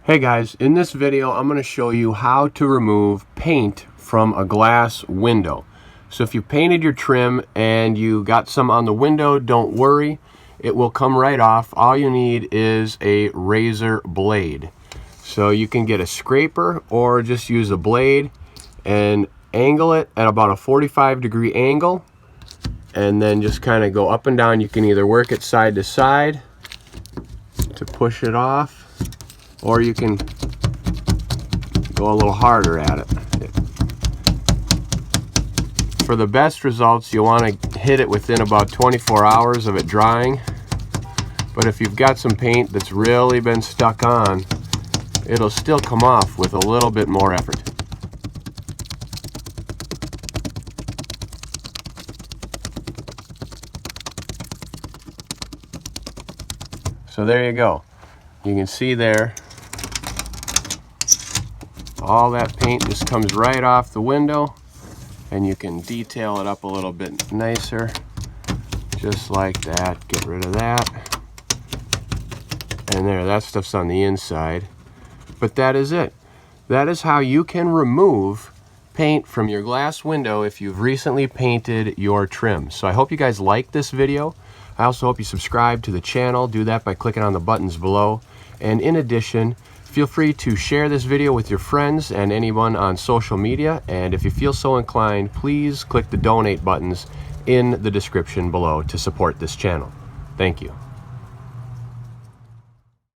Hey guys, in this video I'm going to show you how to remove paint from a glass window. So if you painted your trim and you got some on the window, don't worry, it will come right off. All you need is a razor blade. So you can get a scraper or just use a blade and angle it at about a 45-degree angle, and then just kind of go up and down. You can either work it side to side to push it off, or you can go a little harder at it. For the best results, you want to hit it within about 24 hours of it drying. But if you've got some paint that's really been stuck on, it'll still come off with a little bit more effort. So there you go. You can see there, all that paint just comes right off the window, and you can detail it up a little bit nicer, just like that. Get rid of that. And there, that stuff's on the inside. But that is it. That is how you can remove paint from your glass window if you've recently painted your trim. So I hope you guys liked this video. I also hope you subscribe to the channel. Do that by clicking on the buttons below. And in addition, feel free to share this video with your friends and anyone on social media. And if you feel so inclined, please click the donate buttons in the description below to support this channel. Thank you.